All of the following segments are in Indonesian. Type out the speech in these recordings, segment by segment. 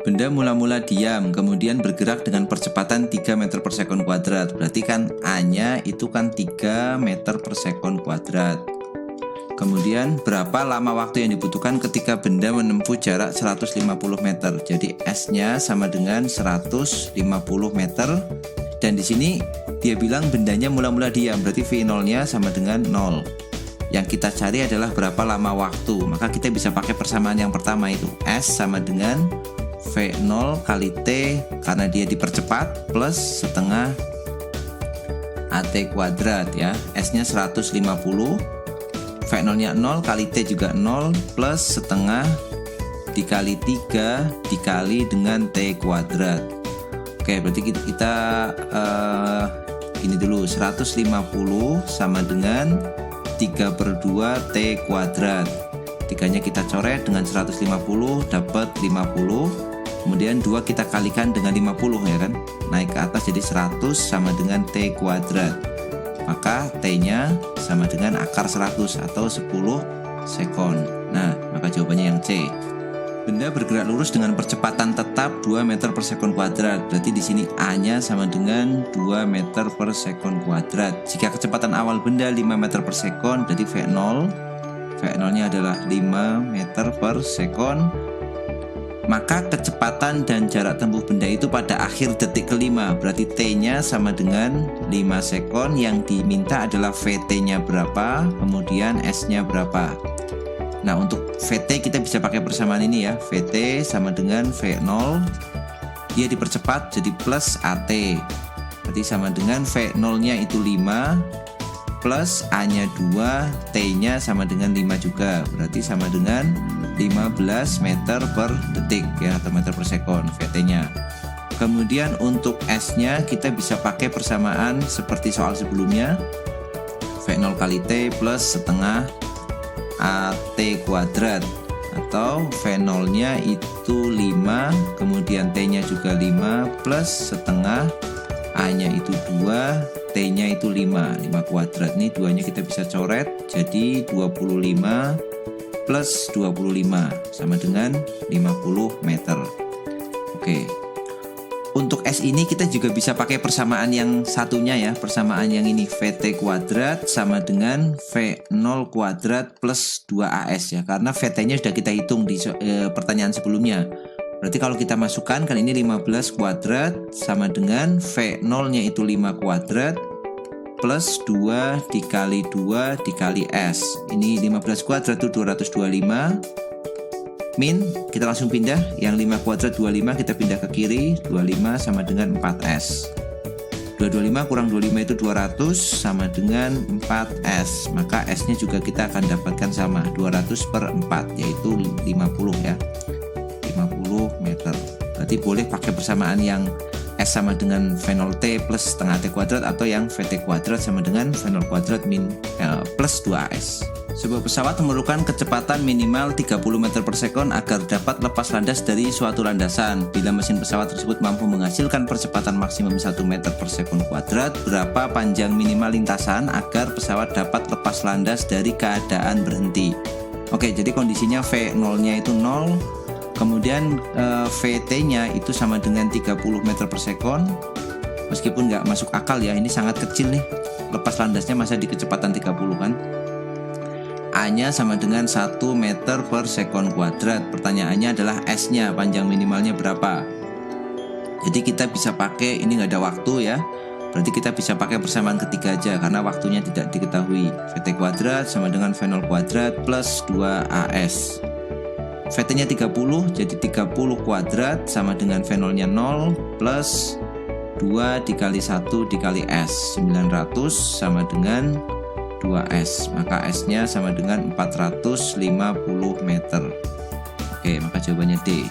Benda mula-mula diam, kemudian bergerak dengan percepatan 3 meter per sekon kuadrat. Berarti kan A-nya itu kan 3 meter per sekon kuadrat. Kemudian berapa lama waktu yang dibutuhkan ketika benda menempuh jarak 150 meter. Jadi S-nya sama dengan 150 meter. Dan di sini dia bilang bendanya mula-mula diam, berarti V0-nya sama dengan 0. Yang kita cari adalah berapa lama waktu. Maka kita bisa pakai persamaan yang pertama itu. S sama dengan V0 kali T karena dia dipercepat plus setengah AT kuadrat ya. S-nya 150, V0-nya 0 kali T juga 0 plus setengah dikali 3 dikali dengan T kuadrat. Oke, berarti kita ini dulu 150 sama dengan 3/2 T kuadrat. 3-nya kita coret dengan 150 dapat 50. Kemudian 2 kita kalikan dengan 50 ya kan. Naik ke atas jadi 100 sama dengan T kuadrat. Maka T-nya sama dengan akar 100 atau 10 sekon. Nah, maka jawabannya yang C. Benda bergerak lurus dengan percepatan tetap 2 meter per sekon kuadrat. Berarti di sini A-nya sama dengan 2 meter per sekon kuadrat. Jika kecepatan awal benda 5 meter per sekon, berarti V0-nya adalah 5 meter per sekon. Maka kecepatan dan jarak tempuh benda itu pada akhir detik kelima. Berarti T-nya sama dengan 5 sekon. Yang diminta adalah VT-nya berapa, kemudian S-nya berapa. Nah, untuk VT kita bisa pakai persamaan ini ya. VT sama dengan V0. Dia dipercepat jadi plus AT. Berarti sama dengan V0-nya itu 5 plus A-nya 2, T-nya sama dengan 5 juga. Berarti sama dengan 15 meter per detik ya, atau meter per sekon VT-nya. Kemudian untuk S-nya kita bisa pakai persamaan seperti soal sebelumnya. V0 kali T plus setengah AT kuadrat, atau V0-nya itu 5, kemudian T-nya juga 5 plus setengah A-nya itu 2, T-nya itu 5 kuadrat. Nih 2-nya kita bisa coret jadi 25 plus 25 sama dengan 50 meter. Oke. Untuk S ini kita juga bisa pakai persamaan yang satunya ya. Persamaan yang ini VT kuadrat sama dengan V0 kuadrat plus 2AS ya. Karena VT-nya sudah kita hitung di pertanyaan sebelumnya. Berarti kalau kita masukkan kan ini 15 kuadrat sama dengan V0-nya itu 5 kuadrat plus 2 dikali 2 dikali S. Ini 15 kuadrat itu 225. Min, kita langsung pindah. Yang 5 kuadrat 25 kita pindah ke kiri. 25 sama dengan 4S. 225 kurang 25 itu 200 sama dengan 4S. Maka S-nya juga kita akan dapatkan sama 200 per 4, yaitu 50 ya. 50 meter. Berarti boleh pakai persamaan yang S sama dengan V0T plus setengah T kuadrat, atau yang VT kuadrat sama dengan V0 kuadrat plus 2AS. Sebuah pesawat memerlukan kecepatan minimal 30 meter per sekon agar dapat lepas landas dari suatu landasan. Bila mesin pesawat tersebut mampu menghasilkan percepatan maksimum 1 meter per sekon kuadrat, berapa panjang minimal lintasan agar pesawat dapat lepas landas dari keadaan berhenti? Oke, jadi kondisinya V0-nya itu 0, kemudian VT-nya itu sama dengan 30 meter per sekon. Meskipun nggak masuk akal ya, ini sangat kecil nih. Lepas landasnya masa di kecepatan 30 kan. A-nya sama dengan 1 meter per sekon kuadrat. Pertanyaannya adalah S-nya, panjang minimalnya berapa? Jadi kita bisa pakai, ini nggak ada waktu ya. Berarti kita bisa pakai persamaan ketiga aja karena waktunya tidak diketahui. VT kuadrat sama dengan V0 kuadrat plus 2AS. VT-nya 30, jadi 30 kuadrat sama dengan V0-nya 0 plus 2 dikali 1 dikali S. 900 sama dengan 2S. Maka S-nya sama dengan 450 meter. Oke, maka jawabannya D.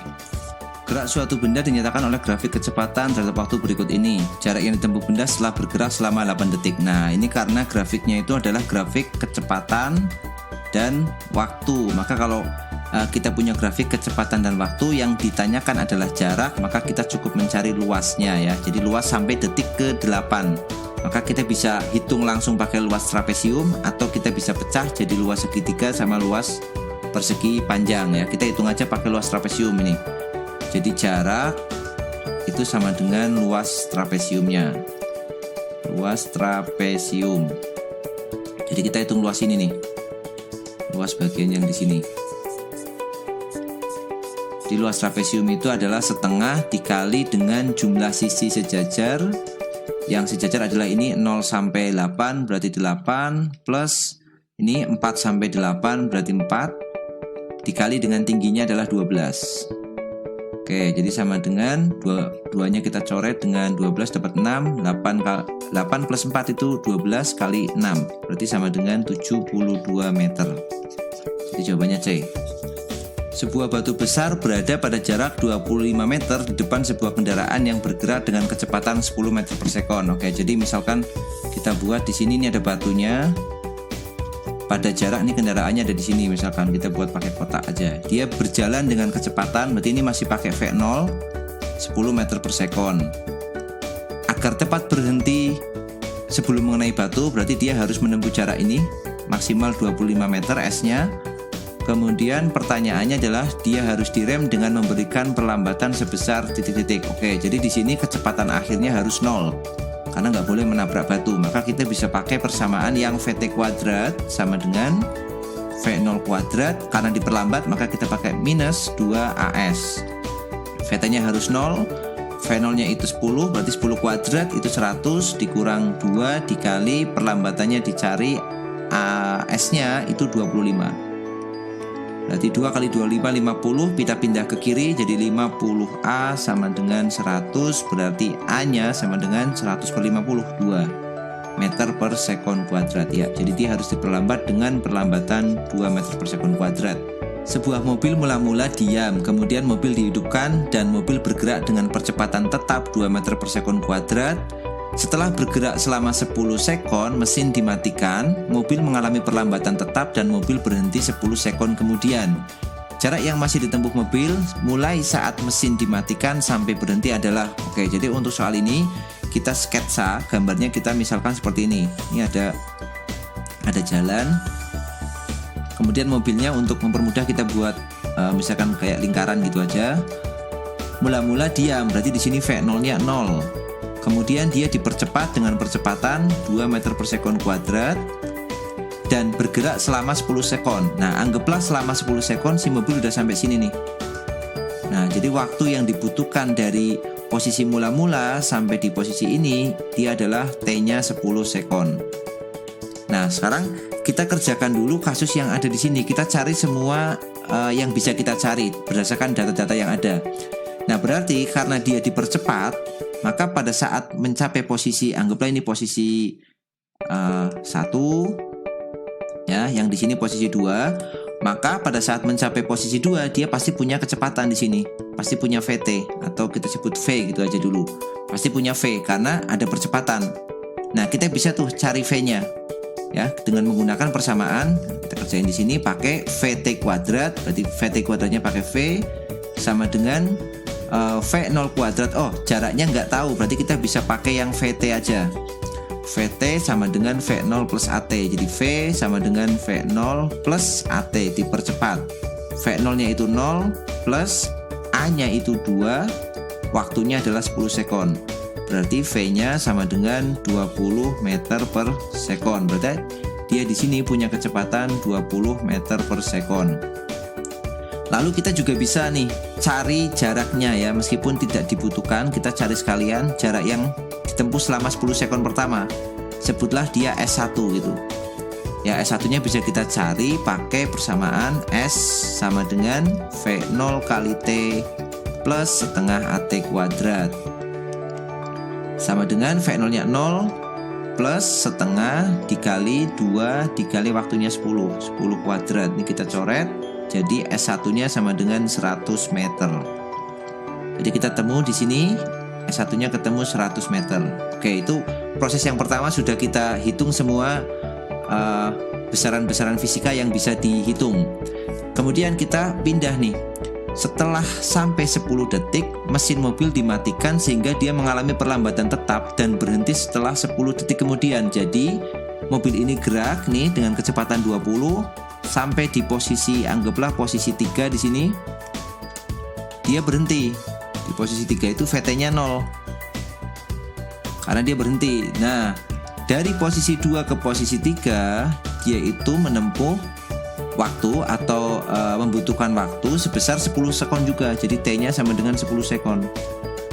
Gerak suatu benda dinyatakan oleh grafik kecepatan terhadap waktu berikut ini. Jarak yang ditempuh benda setelah bergerak selama 8 detik. Nah, ini karena grafiknya itu adalah grafik kecepatan dan waktu. Maka kalau kita punya grafik kecepatan dan waktu, yang ditanyakan adalah jarak, maka kita cukup mencari luasnya ya. Jadi luas sampai detik ke-8. Maka kita bisa hitung langsung pakai luas trapesium, atau kita bisa pecah jadi luas segitiga sama luas persegi panjang ya. Kita hitung aja pakai luas trapesium ini. Jadi jarak itu sama dengan luas trapesiumnya. Luas trapesium. Jadi kita hitung luas ini nih. Luas bagian yang di sini. Di luas trapesium itu adalah setengah dikali dengan jumlah sisi sejajar. Yang sejajar adalah ini 0 sampai 8 berarti 8 plus ini 4 sampai 8 berarti 4 dikali dengan tingginya adalah 12. Oke, jadi sama dengan duanya kita coret dengan 12 dapat 6, 8 plus 4 itu 12 kali 6 berarti sama dengan 72 meter. Jadi jawabannya C. Sebuah batu besar berada pada jarak 25 meter di depan sebuah kendaraan yang bergerak dengan kecepatan 10 meter per sekon. Oke, jadi misalkan kita buat di sini ini ada batunya. Pada jarak ini kendaraannya ada di sini, misalkan kita buat pakai kotak aja. Dia berjalan dengan kecepatan, berarti ini masih pakai V0 10 meter per sekon. Agar tepat berhenti sebelum mengenai batu, berarti dia harus menempuh jarak ini maksimal 25 meter S-nya. Kemudian pertanyaannya adalah dia harus direm dengan memberikan perlambatan sebesar titik-titik. Oke, jadi di sini kecepatan akhirnya harus 0 karena nggak boleh menabrak batu. Maka kita bisa pakai persamaan yang VT kuadrat sama dengan V0 kuadrat. Karena diperlambat maka kita pakai minus 2AS. VT-nya harus 0, V0-nya itu 10, berarti 10 kuadrat itu 100 dikurang 2 dikali perlambatannya dicari AS-nya itu 25. Berarti 2 kali 25 50, kita pindah ke kiri jadi 50A sama dengan 100, berarti A-nya sama dengan 100 per 50, 2 meter per sekon kuadrat ya. Jadi dia harus diperlambat dengan perlambatan 2 meter per sekon kuadrat. Sebuah mobil mula-mula diam, kemudian mobil dihidupkan dan mobil bergerak dengan percepatan tetap 2 meter per sekon kuadrat. Setelah bergerak selama 10 sekon, mesin dimatikan, mobil mengalami perlambatan tetap dan mobil berhenti 10 sekon kemudian. Jarak yang masih ditempuh mobil mulai saat mesin dimatikan sampai berhenti adalah, oke, jadi untuk soal ini kita sketsa, gambarnya kita misalkan seperti ini. Ini ada jalan. Kemudian mobilnya untuk mempermudah kita buat misalkan kayak lingkaran gitu aja. Mula-mula diam, berarti di sini V0-nya 0. Kemudian dia dipercepat dengan percepatan 2 meter per sekon kuadrat dan bergerak selama 10 sekon. Nah, anggaplah selama 10 sekon si mobil udah sampai sini nih. Nah, jadi waktu yang dibutuhkan dari posisi mula-mula sampai di posisi ini dia adalah T-nya 10 sekon. Nah, sekarang kita kerjakan dulu kasus yang ada di sini. Kita cari semua yang bisa kita cari berdasarkan data-data yang ada. Nah, berarti karena dia dipercepat, maka pada saat mencapai posisi, anggaplah ini posisi 1 ya, yang di sini posisi 2, maka pada saat mencapai posisi 2 dia pasti punya kecepatan di sini. Pasti punya VT atau kita sebut V gitu aja dulu. Pasti punya V karena ada percepatan. Nah, kita bisa tuh cari V-nya. Ya, dengan menggunakan persamaan, kita kerjain di sini pakai VT kuadrat, berarti VT kuadratnya pakai V sama dengan V0 kuadrat. Oh, jaraknya nggak tahu, berarti kita bisa pakai yang VT aja. VT sama dengan V0 plus AT. Jadi V sama dengan V0 plus AT dipercepat. V0-nya itu 0 plus A-nya itu 2, waktunya adalah 10 sekon. Berarti V-nya sama dengan 20 meter per sekon. Berarti dia di sini punya kecepatan 20 meter per sekon. Lalu kita juga bisa nih cari jaraknya ya, meskipun tidak dibutuhkan, kita cari sekalian jarak yang ditempuh selama 10 sekon pertama. Sebutlah dia S1 gitu. Ya, S1-nya bisa kita cari pakai persamaan S sama dengan V0 kali T plus setengah AT kuadrat. Sama dengan V0-nya 0 plus setengah dikali 2 dikali waktunya 10 kuadrat. Ini kita coret. Jadi S1-nya sama dengan 100 meter. Jadi kita temu di sini S1-nya ketemu 100 meter. Oke, itu proses yang pertama sudah kita hitung semua besaran-besaran fisika yang bisa dihitung. Kemudian kita pindah nih. Setelah sampai 10 detik, mesin mobil dimatikan sehingga dia mengalami perlambatan tetap dan berhenti setelah 10 detik kemudian. Jadi mobil ini gerak nih dengan kecepatan 20 sampai di posisi, anggaplah posisi 3 di sini. dia berhenti. Di posisi 3 itu VT-nya 0. Karena dia berhenti. Nah, dari posisi 2 ke posisi 3, dia itu menempuh waktu atau membutuhkan waktu sebesar 10 sekon juga. Jadi T-nya sama dengan 10 sekon.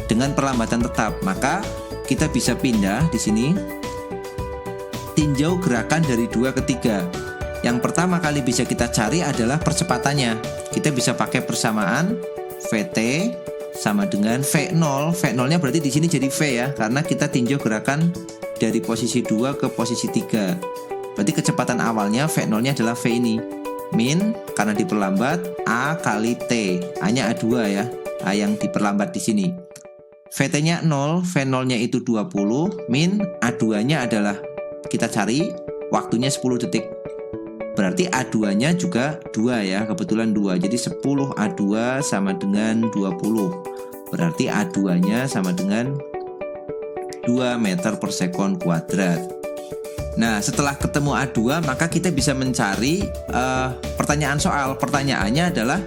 Dengan perlambatan tetap, maka kita bisa pindah di sini. Tinjau gerakan dari 2 ke 3. Yang pertama kali bisa kita cari adalah percepatannya. Kita bisa pakai persamaan VT sama dengan V0. V0-nya berarti di sini jadi V ya, karena kita tinjau gerakan dari posisi 2 ke posisi 3. Berarti kecepatan awalnya V0-nya adalah V ini. Min karena diperlambat A kali T. A-nya A2 ya. A yang diperlambat di sini. VT-nya 0, V0-nya itu 20, min A2-nya adalah kita cari waktunya 10 detik. Berarti A2-nya juga 2 ya, kebetulan 2. Jadi 10 A2 sama dengan 20. Berarti A2-nya sama dengan 2 meter per sekon kuadrat. Nah, setelah ketemu A2, maka kita bisa mencari pertanyaan soal. Pertanyaannya adalah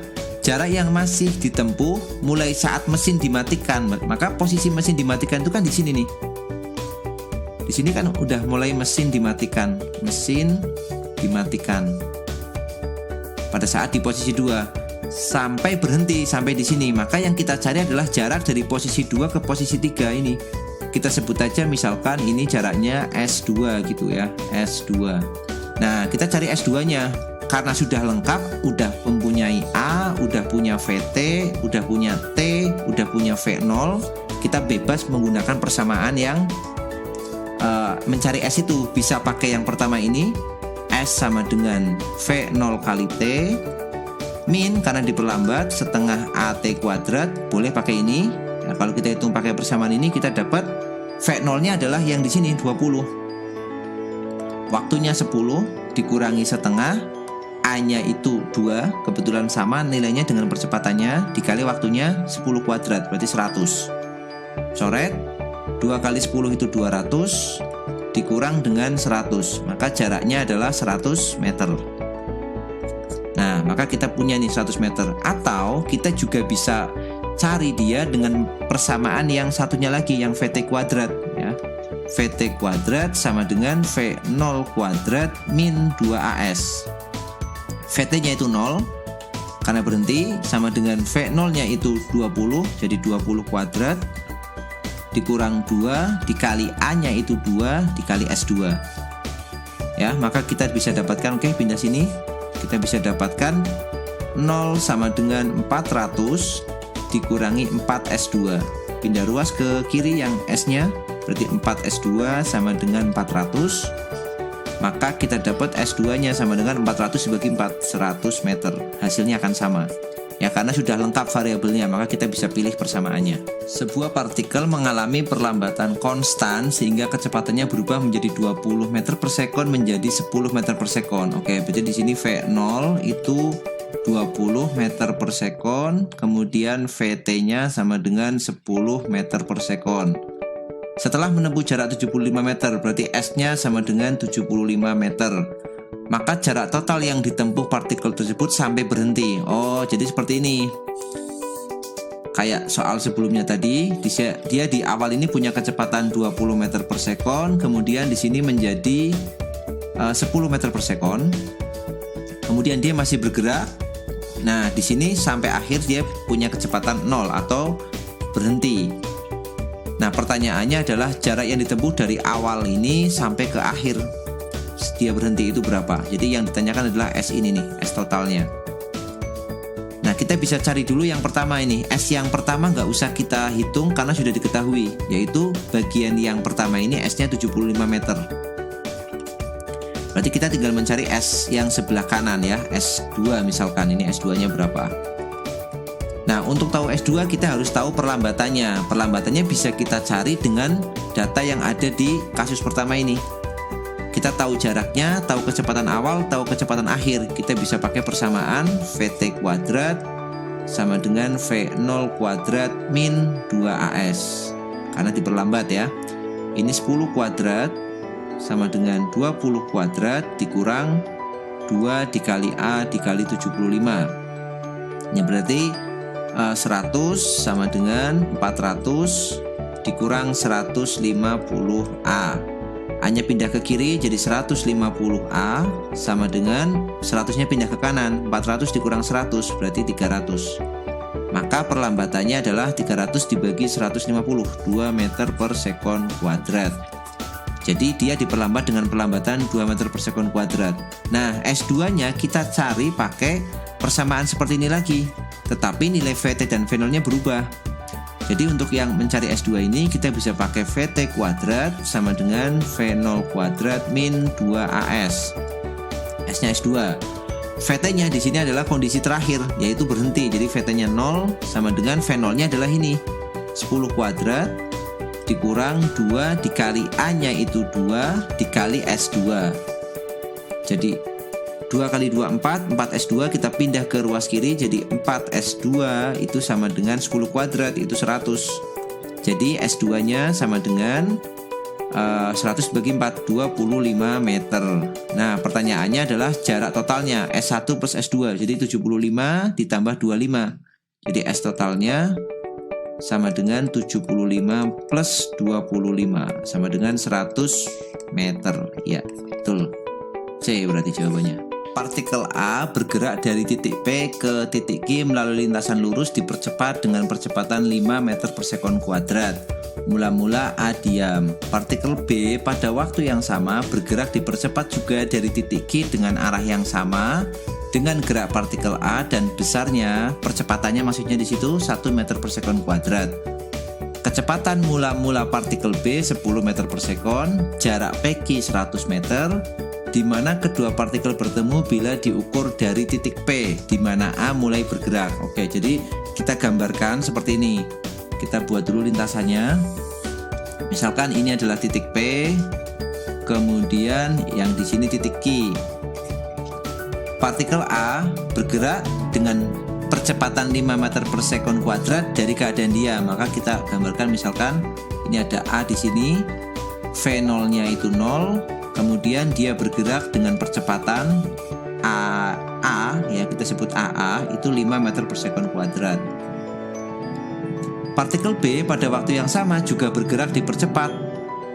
jarak yang masih ditempuh mulai saat mesin dimatikan. Maka posisi mesin dimatikan itu kan di sini nih. Di sini kan udah mulai mesin dimatikan. Mesin dimatikan pada saat di posisi 2 sampai berhenti sampai di sini. Maka yang kita cari adalah jarak dari posisi 2 ke posisi 3 ini. Kita sebut aja misalkan ini jaraknya S2 gitu ya, S2. Nah, kita cari S2-nya. Karena sudah lengkap, udah mempunyai A, udah punya VT, udah punya T, udah punya V0, kita bebas menggunakan persamaan yang mencari S itu. Bisa pakai yang pertama ini, S sama dengan V0 kali T, min karena diperlambat setengah AT kuadrat, boleh pakai ini. Nah, kalau kita hitung pakai persamaan ini, kita dapat V0-nya adalah yang di sini 20. Waktunya 10 dikurangi setengah, A-nya itu 2, kebetulan sama nilainya dengan percepatannya, dikali waktunya 10 kuadrat, berarti 100. Coret, 2 kali 10 itu 200, dikurang dengan 100, maka jaraknya adalah 100 meter. Nah, maka kita punya nih 100 meter. Atau kita juga bisa cari dia dengan persamaan yang satunya lagi, yang VT kuadrat ya. VT kuadrat sama dengan V0 kuadrat min 2AS. VT-nya itu 0 karena berhenti, sama dengan V0-nya itu 20, jadi 20 kuadrat dikurang 2 dikali A-nya itu 2 dikali S2. Ya, maka kita bisa dapatkan, oke, pindah sini. Kita bisa dapatkan 0 sama dengan 400 dikurangi 4S2. Pindah ruas ke kiri yang S-nya, berarti 4S2 sama dengan 400. Maka kita dapat S2-nya sama dengan 400 dibagi 400 meter. Hasilnya akan sama. Ya, karena sudah lengkap variabelnya, maka kita bisa pilih persamaannya. Sebuah partikel mengalami perlambatan konstan sehingga kecepatannya berubah menjadi 20 meter per sekon menjadi 10 meter per sekon. Oke, berarti di sini V0 itu 20 meter per sekon, kemudian VT-nya sama dengan 10 meter per sekon. Setelah menempuh jarak 75 meter, berarti S-nya sama dengan 75 meter. Maka jarak total yang ditempuh partikel tersebut sampai berhenti. Oh, jadi seperti ini. Kayak soal sebelumnya tadi, dia di awal ini punya kecepatan 20 meter per sekon, kemudian di sini menjadi 10 meter per sekon. Kemudian dia masih bergerak. Nah, di sini sampai akhir dia punya kecepatan 0 atau berhenti. Nah, pertanyaannya adalah jarak yang ditempuh dari awal ini sampai ke akhir dia berhenti itu berapa. Jadi yang ditanyakan adalah S ini nih, S totalnya. Nah, kita bisa cari dulu yang pertama ini. S yang pertama nggak usah kita hitung karena sudah diketahui, yaitu bagian yang pertama ini S-nya 75 meter. Berarti kita tinggal mencari S yang sebelah kanan ya, S2 misalkan, ini S2-nya berapa. Nah, untuk tahu S2 kita harus tahu perlambatannya. Perlambatannya bisa kita cari dengan data yang ada di kasus pertama ini. Kita tahu jaraknya, tahu kecepatan awal, tahu kecepatan akhir. Kita bisa pakai persamaan VT kuadrat sama dengan V0 kuadrat min 2AS. Karena diperlambat ya. Ini 10 kuadrat sama dengan 20 kuadrat dikurang 2 dikali A dikali 75. Ini berarti 100 sama dengan 400 dikurang 150A. A-nya pindah ke kiri jadi 150A sama dengan 100-nya pindah ke kanan, 400 dikurang 100 berarti 300. Maka perlambatannya adalah 300 dibagi 150, 2 meter per sekon kuadrat. Jadi dia diperlambat dengan perlambatan 2 meter per sekon kuadrat. Nah, S2-nya kita cari pakai persamaan seperti ini lagi, tetapi nilai VT dan V0-nya berubah. Jadi untuk yang mencari S2 ini kita bisa pakai VT kuadrat sama dengan V0 kuadrat min 2AS. S-nya S2. VT-nya di sini adalah kondisi terakhir, yaitu berhenti. Jadi VT-nya 0 sama dengan V0-nya adalah ini. 10 kuadrat dikurang 2 dikali A-nya itu 2 dikali S2. Jadi 2 kali 2 4, 4S2 kita pindah ke ruas kiri jadi 4S2 itu sama dengan 10 kuadrat itu 100. Jadi S2 nya sama dengan 100 bagi 4, 25 meter. Nah pertanyaannya adalah jarak totalnya S1 plus S2, jadi 75 ditambah 25. Jadi S totalnya sama dengan 75 plus 25 sama dengan 100 meter. Ya betul, C berarti jawabannya. Partikel A bergerak dari titik P ke titik Q melalui lintasan lurus dipercepat dengan percepatan 5 meter per sekon kuadrat. Mula-mula A diam. Partikel B pada waktu yang sama bergerak dipercepat juga dari titik Q dengan arah yang sama dengan gerak partikel A dan besarnya, percepatannya maksudnya di situ 1 meter per sekon kuadrat. Kecepatan mula-mula partikel B 10 meter per sekon, jarak PQ 100 meter, di mana kedua partikel bertemu bila diukur dari titik P, di mana A mulai bergerak. Oke, jadi kita gambarkan seperti ini. Kita buat dulu lintasannya. Misalkan ini adalah titik P, kemudian yang di sini titik Q. Partikel A bergerak dengan percepatan 5 meter per sekon kuadrat dari keadaan dia. Maka kita gambarkan misalkan ini ada A di sini, V0-nya itu 0. Kemudian dia bergerak dengan percepatan AA, ya kita sebut AA, itu 5 meter per sekon kuadrat. Partikel B pada waktu yang sama juga bergerak dipercepat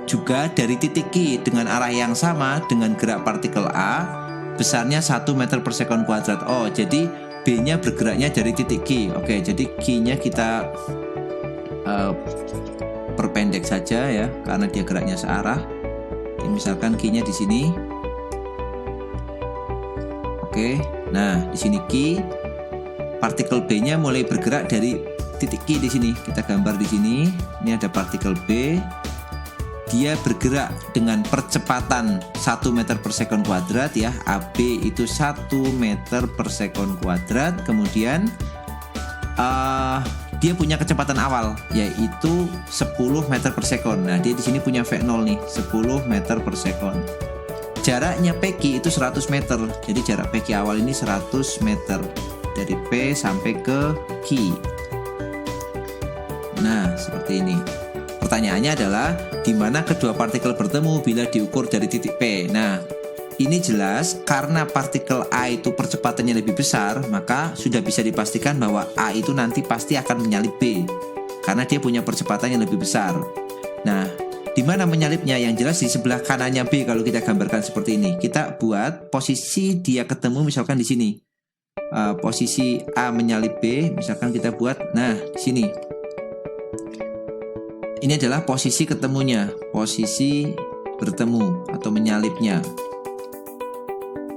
juga dari titik Q dengan arah yang sama dengan gerak partikel A, besarnya 1 meter per sekon kuadrat. Oh, jadi B-nya bergeraknya dari titik Q. Oke, jadi Q-nya kita perpendek saja ya, karena dia geraknya searah. Misalkan Q-nya di sini. Oke. Nah, di sini Q, partikel B-nya mulai bergerak dari titik Q di sini. Kita gambar di sini. Ini ada partikel B. Dia bergerak dengan percepatan 1 meter per sekon kuadrat ya. AB itu 1 meter per sekon kuadrat. Kemudian dia punya kecepatan awal yaitu 10 meter per sekon. Nah, dia di sini punya V0 nih, 10 meter per sekon. Jaraknya PQ itu 100 meter. Jadi jarak PQ awal ini 100 meter dari P sampai ke Q. Nah, seperti ini. Pertanyaannya adalah di mana kedua partikel bertemu bila diukur dari titik P. Nah, ini jelas karena partikel A itu percepatannya lebih besar, maka sudah bisa dipastikan bahwa A itu nanti pasti akan menyalip B karena dia punya percepatan yang lebih besar. Nah, di mana menyalipnya? Yang jelas di sebelah kanannya B. Kalau kita gambarkan seperti ini, kita buat posisi dia ketemu misalkan di sini. Posisi A menyalip B, misalkan kita buat, nah di sini. Ini adalah posisi ketemunya, posisi bertemu atau menyalipnya.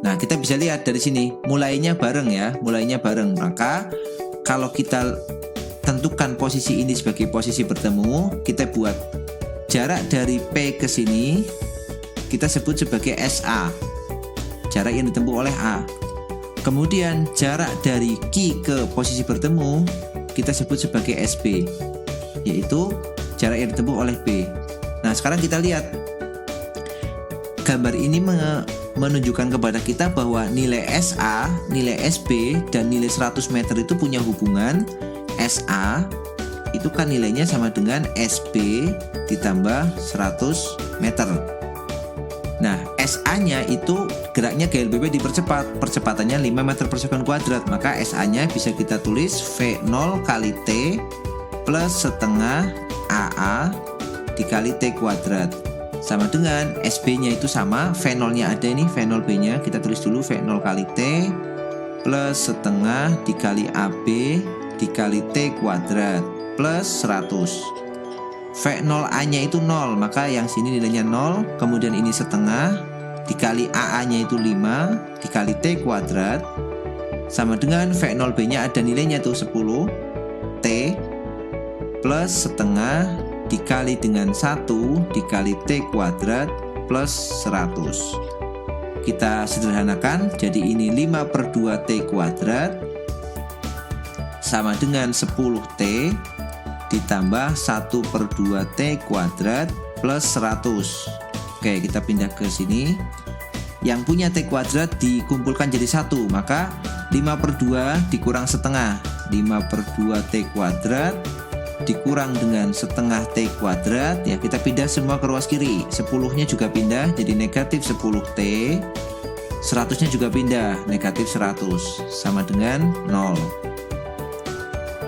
Nah, kita bisa lihat dari sini, mulainya bareng ya, mulainya bareng. Maka kalau kita tentukan posisi ini sebagai posisi bertemu, kita buat jarak dari P ke sini, kita sebut sebagai SA, jarak yang ditempuh oleh A. Kemudian jarak dari Q ke posisi bertemu, kita sebut sebagai SB, yaitu jarak yang ditempuh oleh B. Nah, sekarang kita lihat gambar ini menunjukkan kepada kita bahwa nilai SA, nilai SB, dan nilai 100 meter itu punya hubungan. SA itu kan nilainya sama dengan SB ditambah 100 meter. Nah, SA-nya itu geraknya GLBP dipercepat, percepatannya 5 meter per sekon kuadrat, maka SA-nya bisa kita tulis V0 kali T plus setengah AA dikali T kuadrat. Sama dengan SB-nya itu sama, V0-nya ada ini, V0B-nya kita tulis dulu V0 kali T plus setengah dikali AB dikali T kuadrat plus 100. V0A-nya itu 0, maka yang sini nilainya 0, kemudian ini setengah dikali AA-nya itu 5 dikali T kuadrat sama dengan V0B-nya ada nilainya tuh 10 T plus setengah dikali dengan 1 dikali T kuadrat plus 100. Kita sederhanakan, jadi ini 5/2 T kuadrat sama dengan 10 T ditambah 1/2 T kuadrat plus 100. Oke, kita pindah ke sini. Yang punya T kuadrat dikumpulkan jadi 1, maka 5/2 dikurang setengah, 5/2 T kuadrat dikurang dengan setengah T kuadrat. Ya, kita pindah semua ke ruas kiri. 10-nya juga pindah jadi negatif 10 T, 100-nya juga pindah negatif 100 sama dengan 0.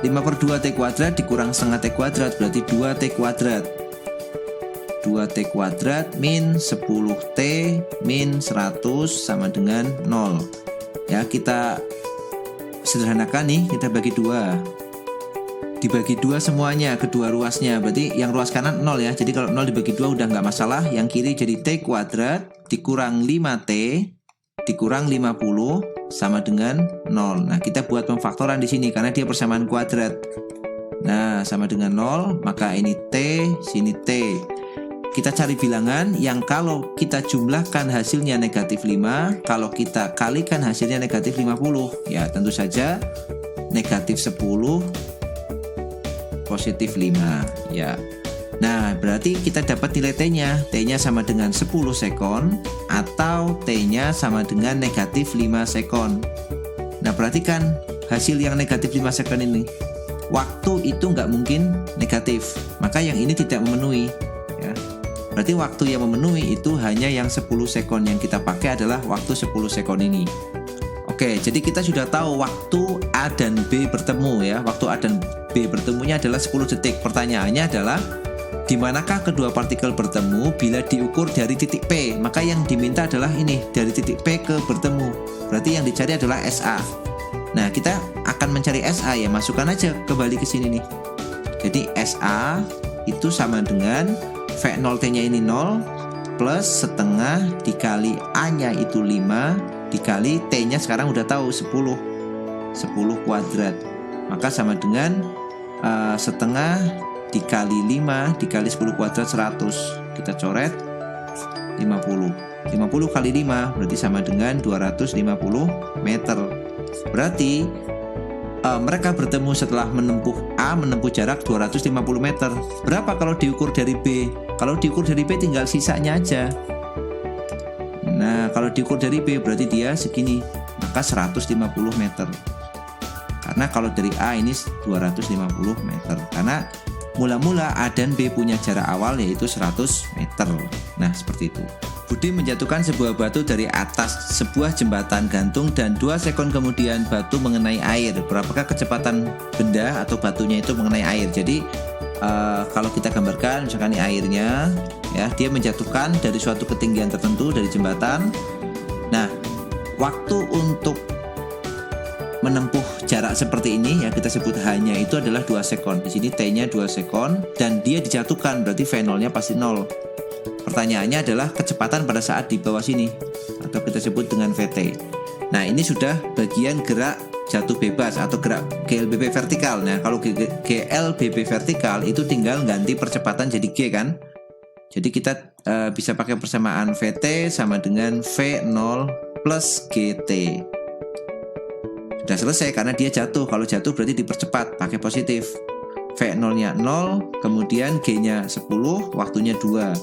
5/2 T kuadrat dikurang setengah T kuadrat berarti 2 T kuadrat. 2 T kuadrat min 10 T min 100 sama dengan 0. Ya, kita sederhanakan nih, kita bagi 2. Dibagi 2 semuanya, kedua ruasnya. Berarti yang ruas kanan 0 ya. Jadi kalau 0 dibagi 2 udah nggak masalah. Yang kiri jadi T kuadrat dikurang 5T dikurang 50 sama dengan 0. Nah, kita buat pemfaktoran di sini karena dia persamaan kuadrat. Nah, sama dengan 0, maka ini T, sini T. Kita cari bilangan yang kalau kita jumlahkan hasilnya negatif 5, kalau kita kalikan hasilnya negatif 50. Ya, tentu saja negatif 10 positif 5 ya. Nah, berarti kita dapat nilai T-nya. T-nya sama dengan 10 sekon atau T-nya sama dengan negatif 5 sekon. Nah, perhatikan hasil yang negatif 5 sekon ini. Waktu itu nggak mungkin negatif, maka yang ini tidak memenuhi ya. Berarti waktu yang memenuhi itu hanya yang 10 sekon. Yang kita pakai adalah waktu 10 sekon ini. Oke, jadi kita sudah tahu waktu A dan B bertemu ya. Waktu A dan B bertemunya adalah 10 detik. Pertanyaannya adalah di manakah kedua partikel bertemu bila diukur dari titik P? Maka yang diminta adalah ini, dari titik P ke bertemu. Berarti yang dicari adalah SA. Nah, kita akan mencari SA ya, masukkan aja kembali ke sini nih. Jadi SA itu sama dengan V0T-nya ini 0 plus setengah dikali A-nya itu 5 dikali T-nya sekarang udah tahu 10 kuadrat. Maka sama dengan setengah dikali 5 dikali 10 kuadrat 100. Kita coret 50. 50 kali 5 berarti sama dengan 250 meter. Berarti mereka bertemu setelah menempuh jarak 250 meter. Berapa kalau diukur dari B? Kalau diukur dari B tinggal sisanya aja. Nah, kalau diukur dari B berarti dia segini, maka 150 meter. Karena kalau dari A ini 250 meter. Karena mula-mula A dan B punya jarak awal yaitu 100 meter. Nah, seperti itu. Budi menjatuhkan sebuah batu dari atas sebuah jembatan gantung dan 2 sekon kemudian batu mengenai air. Berapakah kecepatan benda atau batunya itu mengenai air? Jadi kalau kita gambarkan misalkan ini airnya ya, dia menjatuhkan dari suatu ketinggian tertentu dari jembatan. Nah, waktu untuk menempuh jarak seperti ini ya kita sebut hanya itu adalah 2 sekon. Di sini T-nya 2 sekon dan dia dijatuhkan, berarti V0-nya pasti 0. Pertanyaannya adalah kecepatan pada saat di bawah sini atau kita sebut dengan VT. Nah, ini sudah bagian gerak jatuh bebas atau gerak GLBP vertikal. Nah, kalau GLBP vertikal itu tinggal ganti percepatan jadi G kan. Jadi kita bisa pakai persamaan VT sama dengan V0 plus GT. Sudah selesai karena dia jatuh. Kalau jatuh berarti dipercepat pakai positif. V0-nya 0, kemudian G-nya 10, waktunya 2.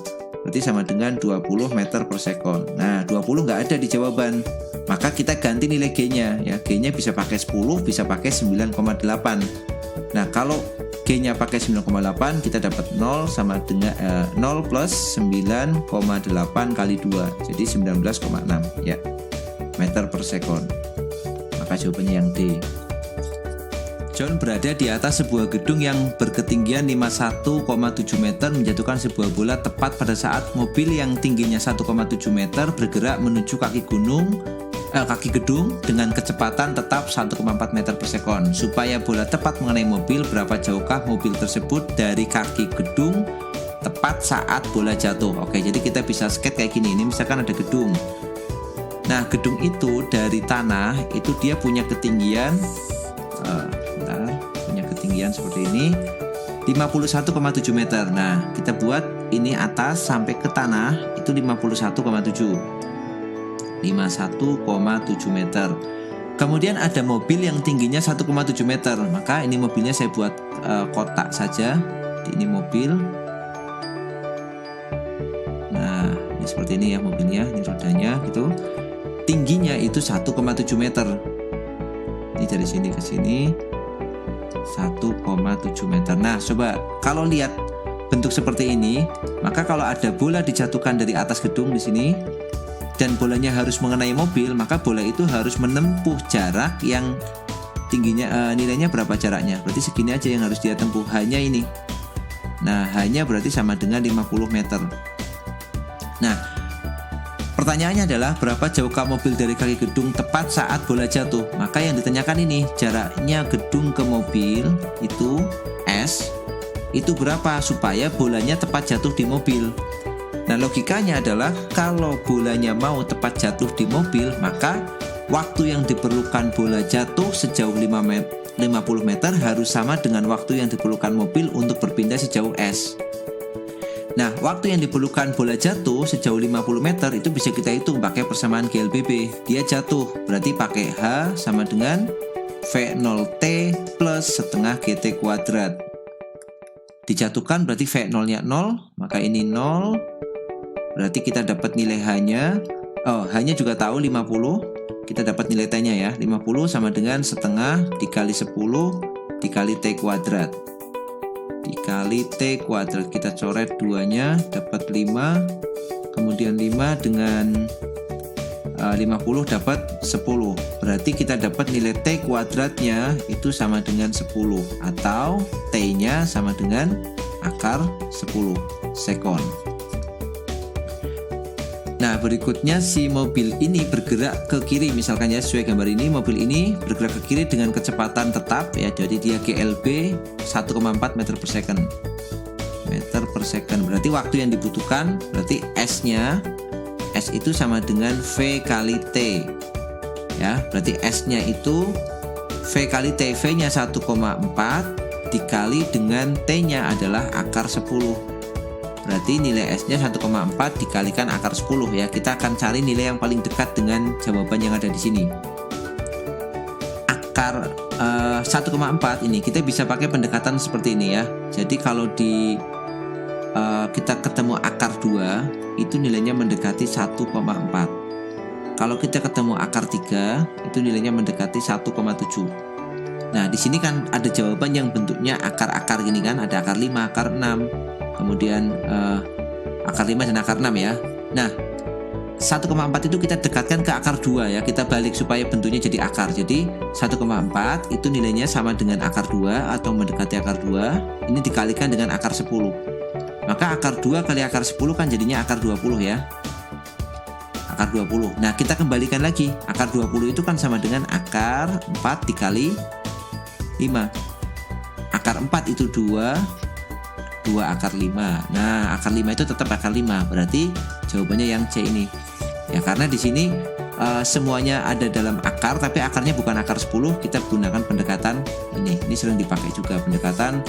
Berarti sama dengan 20 meter per sekon. Nah, 20 nggak ada di jawaban. Maka kita ganti nilai G-nya ya. G-nya bisa pakai 10, bisa pakai 9,8. Nah, kalau G-nya pakai 9,8, kita dapat 0 sama dengan 0 plus 9,8 kali 2, jadi 19,6 ya, meter per sekon. Maka jawabannya yang D. John berada di atas sebuah gedung yang berketinggian 51,7 meter menjatuhkan sebuah bola tepat pada saat mobil yang tingginya 1,7 meter bergerak menuju kaki gedung dengan kecepatan tetap 1,4 meter per sekon. Supaya bola tepat mengenai mobil, berapa jauhkah mobil tersebut dari kaki gedung tepat saat bola jatuh? Oke, jadi kita bisa skate kayak gini. Ini misalkan ada gedung. Nah, gedung itu dari tanah itu dia punya ketinggian seperti ini 51,7 meter. Nah, kita buat ini atas sampai ke tanah itu 51,7 meter. Kemudian ada mobil yang tingginya 1,7 meter. Maka ini mobilnya saya buat kotak saja. Ini mobil. Nah, ini seperti ini ya mobilnya, ini rodanya gitu. Tingginya itu 1,7 meter. Ini dari sini ke sini 1,7 meter. Nah, coba kalau lihat bentuk seperti ini, maka kalau ada bola dijatuhkan dari atas gedung di sini dan bolanya harus mengenai mobil, maka bola itu harus menempuh jarak yang tingginya nilainya berapa jaraknya? Berarti segini aja yang harus dia tempuh, hanya ini. Nah, hanya berarti sama dengan 50 meter. Nah, pertanyaannya adalah berapa jauhkah mobil dari kaki gedung tepat saat bola jatuh? Maka yang ditanyakan ini jaraknya gedung ke mobil itu S itu berapa supaya bolanya tepat jatuh di mobil. Nah, logikanya adalah kalau bolanya mau tepat jatuh di mobil, maka waktu yang diperlukan bola jatuh sejauh 50 meter harus sama dengan waktu yang diperlukan mobil untuk berpindah sejauh S. Nah, waktu yang diperlukan bola jatuh sejauh 50 meter itu bisa kita hitung pakai persamaan GLBB. Dia jatuh, berarti pakai H sama dengan V0T plus setengah GT kuadrat. Dijatuhkan berarti V0-nya 0, maka ini 0. Berarti kita dapat nilai H-nya. H-nya juga tahu 50. Kita dapat nilai T-nya ya. 50 sama dengan setengah dikali 10 dikali T kuadrat. Dikali T kuadrat, kita coret 2-nya dapat 5, kemudian 5 dengan 50 dapat 10. Berarti kita dapat nilai T kuadratnya itu sama dengan 10 atau T-nya sama dengan akar 10 sekon. Nah, berikutnya si mobil ini bergerak ke kiri, misalkan ya sesuai gambar ini, mobil ini bergerak ke kiri dengan kecepatan tetap ya, jadi dia GLB 1,4 meter per second. Berarti waktu yang dibutuhkan, berarti S-nya, S itu sama dengan V kali T ya, berarti S-nya itu V kali T, V-nya 1,4 dikali dengan T-nya adalah akar 10. Berarti nilai S-nya 1,4 dikalikan akar 10 ya. Kita akan cari nilai yang paling dekat dengan jawaban yang ada di sini. Akar 1,4 ini kita bisa pakai pendekatan seperti ini ya. Jadi kalau kita ketemu akar 2 itu nilainya mendekati 1,4. Kalau kita ketemu akar 3 itu nilainya mendekati 1,7. Nah, di sini kan ada jawaban yang bentuknya akar-akar gini kan, ada akar 5, akar 6. Kemudian akar 5 dan akar 6 ya. Nah, 1,4 itu kita dekatkan ke akar 2 ya. Kita balik supaya bentuknya jadi akar. Jadi 1,4 itu nilainya sama dengan akar 2 atau mendekati akar 2. Ini dikalikan dengan akar 10. Maka akar 2 kali akar 10 kan jadinya akar 20 ya. Akar 20. Nah, kita kembalikan lagi. Akar 20 itu kan sama dengan akar 4 dikali 5. Akar 4 itu 2 akar 5. Nah, akar 5 itu tetap akar 5. Berarti jawabannya yang C ini. Ya, karena di sini semuanya ada dalam akar, tapi akarnya bukan akar 10. Kita gunakan pendekatan ini. Ini sering dipakai juga, pendekatan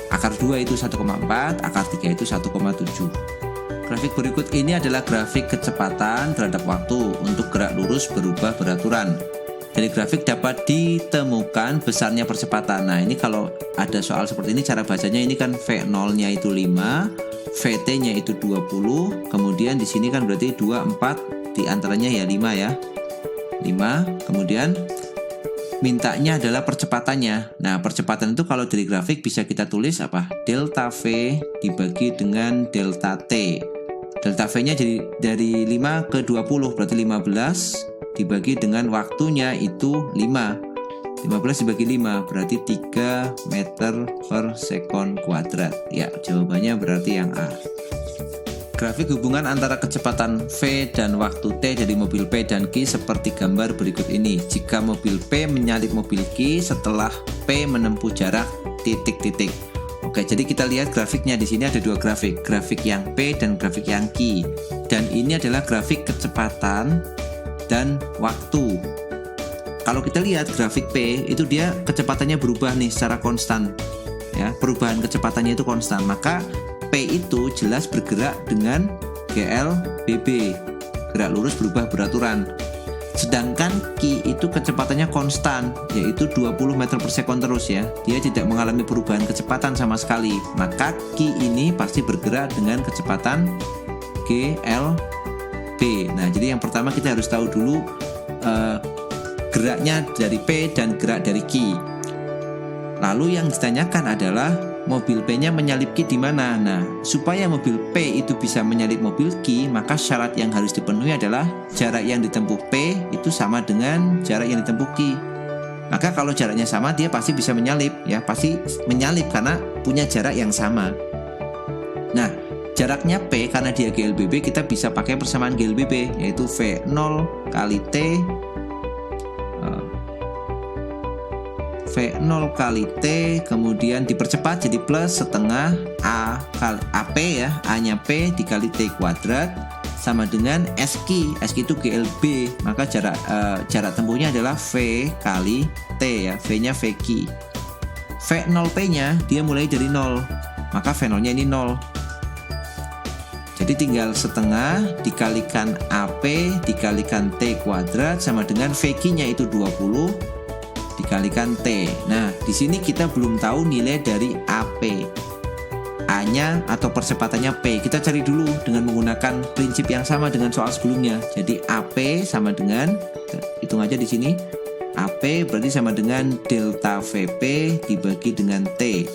akar 2 itu 1,4, akar 3 itu 1,7. Grafik berikut ini adalah grafik kecepatan terhadap waktu untuk gerak lurus berubah beraturan. Dari grafik dapat ditemukan besarnya percepatan. Nah, ini kalau ada soal seperti ini, cara bacanya ini kan V0-nya itu 5, VT-nya itu 20, kemudian di sini kan berarti 2, 4, di antaranya ya 5 ya. 5, kemudian mintanya adalah percepatannya. Nah, percepatan itu kalau dari grafik bisa kita tulis apa? Delta V dibagi dengan delta T. Delta V-nya jadi dari 5 ke 20, berarti 15 dibagi dengan waktunya itu 5. 15 dibagi 5 berarti 3 meter per sekon kuadrat. Ya, jawabannya berarti yang A. Grafik hubungan antara kecepatan V dan waktu T dari mobil P dan Q seperti gambar berikut ini. Jika mobil P menyalip mobil Q setelah P menempuh jarak titik-titik. Oke, jadi kita lihat grafiknya. Di sini ada dua grafik, grafik yang P dan grafik yang Q. Dan ini adalah grafik kecepatan dan waktu. Kalau kita lihat grafik P itu dia kecepatannya berubah nih secara konstan. Ya, perubahan kecepatannya itu konstan. Maka P itu jelas bergerak dengan GLBB. Gerak lurus berubah beraturan. Sedangkan Q itu kecepatannya konstan, yaitu 20 meter per sekon terus ya. Dia tidak mengalami perubahan kecepatan sama sekali. Maka Q ini pasti bergerak dengan kecepatan GLB. Nah, jadi yang pertama kita harus tahu dulu geraknya dari P dan gerak dari Q. Lalu yang ditanyakan adalah mobil P-nya menyalip Q di mana? Nah, supaya mobil P itu bisa menyalip mobil Q, maka syarat yang harus dipenuhi adalah jarak yang ditempuh P itu sama dengan jarak yang ditempuh Q. Maka kalau jaraknya sama, dia pasti bisa menyalip, ya, pasti menyalip karena punya jarak yang sama. Nah, jaraknya P karena dia GLBB, kita bisa pakai persamaan GLBB, yaitu V0 kali T V0 kali T, kemudian dipercepat jadi plus setengah A kali AP ya, A-nya P dikali T kuadrat sama dengan SQ. SQ itu GLB, maka jarak tempuhnya adalah V kali T ya, V-nya VQ. V0P-nya dia mulai dari 0, maka V0-nya ini 0. Jadi tinggal setengah dikalikan AP dikalikan T kuadrat sama dengan VQ-nya itu 20 dikalikan T. Nah, di sini kita belum tahu nilai dari AP. A-nya atau percepatannya P. Kita cari dulu dengan menggunakan prinsip yang sama dengan soal sebelumnya. Jadi AP sama dengan, hitung aja di sini. AP berarti sama dengan delta VP dibagi dengan T.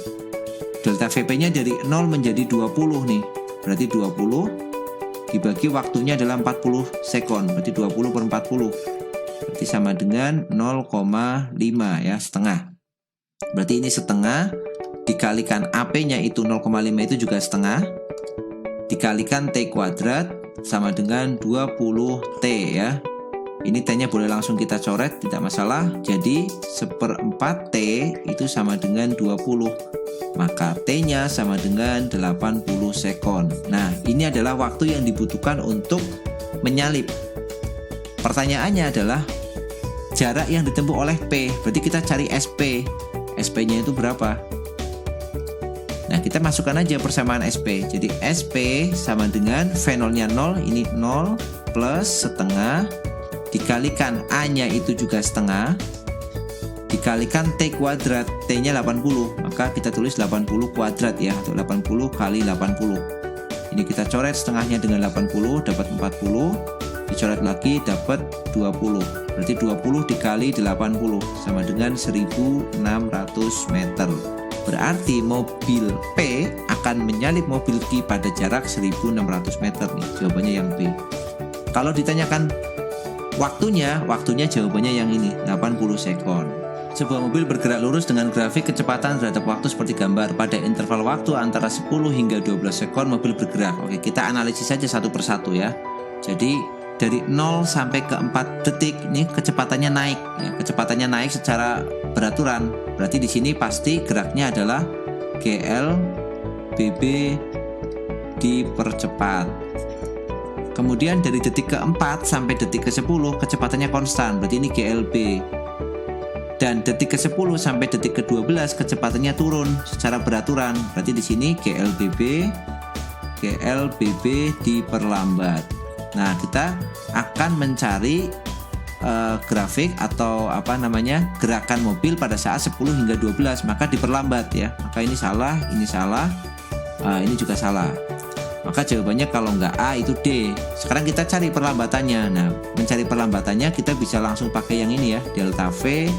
Delta VP-nya dari 0 menjadi 20 nih. Berarti 20 dibagi waktunya adalah 40 sekon. Berarti 20 per 40. Berarti sama dengan 0,5 ya, setengah. Berarti ini setengah dikalikan AP-nya itu 0,5 itu juga setengah dikalikan T kuadrat sama dengan 20T ya. Ini T-nya boleh langsung kita coret, tidak masalah. Jadi 1/4 T itu sama dengan 20. Maka T-nya sama dengan 80 sekon. Nah, ini adalah waktu yang dibutuhkan untuk menyalip. Pertanyaannya adalah jarak yang ditempuh oleh P. Berarti kita cari SP. SP-nya itu berapa? Nah, kita masukkan aja persamaan SP. Jadi SP sama dengan V0-nya 0, ini 0 plus setengah dikalikan A-nya itu juga setengah dikalikan T kuadrat. T-nya 80. Maka kita tulis 80 kuadrat ya, atau 80 kali 80. Ini kita coret setengahnya dengan 80 dapat 40. Dicoret lagi dapat 20. Berarti 20 dikali 80 sama dengan 1600 meter. Berarti mobil P akan menyalip mobil Q pada jarak 1600 meter nih. Jawabannya yang B. Kalau ditanyakan waktunya jawabannya yang ini, 80 sekon. Sebuah mobil bergerak lurus dengan grafik kecepatan terhadap waktu seperti gambar. Pada interval waktu antara 10 hingga 12 sekon mobil bergerak. Oke, kita analisis saja satu persatu ya. Jadi dari 0 sampai ke 4 detik ini kecepatannya naik ya, kecepatannya naik secara beraturan. Berarti di sini pasti geraknya adalah GLBB dipercepat. Kemudian dari detik ke-4 sampai detik ke-10 kecepatannya konstan, berarti ini GLB. Dan detik ke-10 sampai detik ke-12 kecepatannya turun secara beraturan. Berarti di sini GLBB diperlambat. Nah, kita akan mencari grafik atau gerakan mobil pada saat 10 hingga 12, maka diperlambat ya. Maka ini salah, ini juga salah. Maka jawabannya kalau nggak A itu D. Sekarang kita cari perlambatannya. Nah, mencari perlambatannya kita bisa langsung pakai yang ini ya, delta V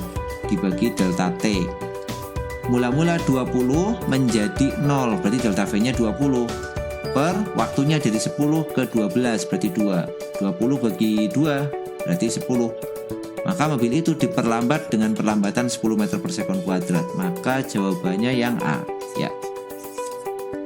dibagi delta T. Mula-mula 20 menjadi 0, berarti delta V-nya 20. Per waktunya dari 10 ke 12, berarti 2. 20 bagi 2, berarti 10. Maka mobil itu diperlambat dengan perlambatan 10 meter per sekon kuadrat. Maka jawabannya yang A. Ya.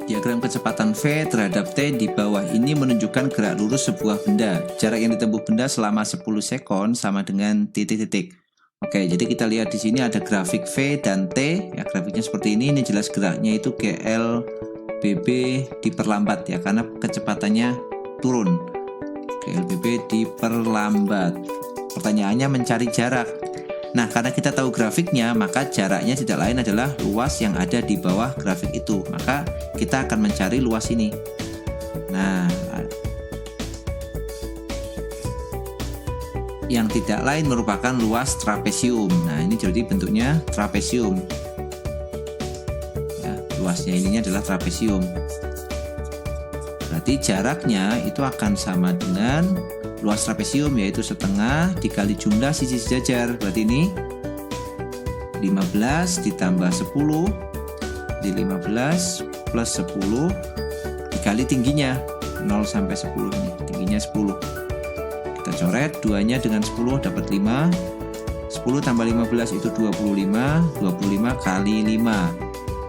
Diagram kecepatan V terhadap T di bawah ini menunjukkan gerak lurus sebuah benda. Jarak yang ditempuh benda selama 10 sekon sama dengan titik-titik. Oke, jadi kita lihat di sini ada grafik V dan T. Ya, grafiknya seperti ini. Ini jelas geraknya itu GLBB diperlambat ya, karena kecepatannya turun. GLBB diperlambat. Pertanyaannya mencari jarak. Nah, karena kita tahu grafiknya, maka jaraknya tidak lain adalah luas yang ada di bawah grafik itu. Maka kita akan mencari luas ini. Nah, yang tidak lain merupakan luas trapesium. Nah, ini jadi bentuknya trapesium. Ya, luasnya ininya adalah trapesium. Berarti jaraknya itu akan sama dengan luas trapesium, yaitu setengah dikali jumlah sisi sejajar. Berarti ini 15 ditambah 10, di 15 plus 10 dikali tingginya 0 sampai 10 ini, tingginya 10. Kita coret 2-nya dengan 10 dapat 5. 10 tambah 15 itu 25. 25 kali 5.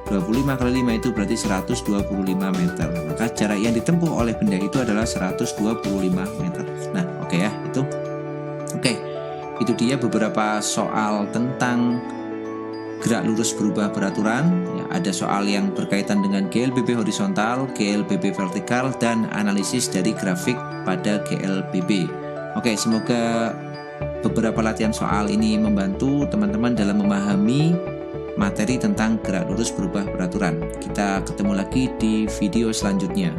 25 kali 5 itu berarti 125 meter. Maka jarak yang ditempuh oleh benda itu adalah 125 meter. Nah, oke ya, itu. Oke. Itu dia beberapa soal tentang gerak lurus berubah peraturan. Ya, ada soal yang berkaitan dengan GLBB horizontal, GLBB vertikal, dan analisis dari grafik pada GLBB. Oke, semoga beberapa latihan soal ini membantu teman-teman dalam memahami materi tentang gerak lurus berubah peraturan. Kita ketemu lagi di video selanjutnya.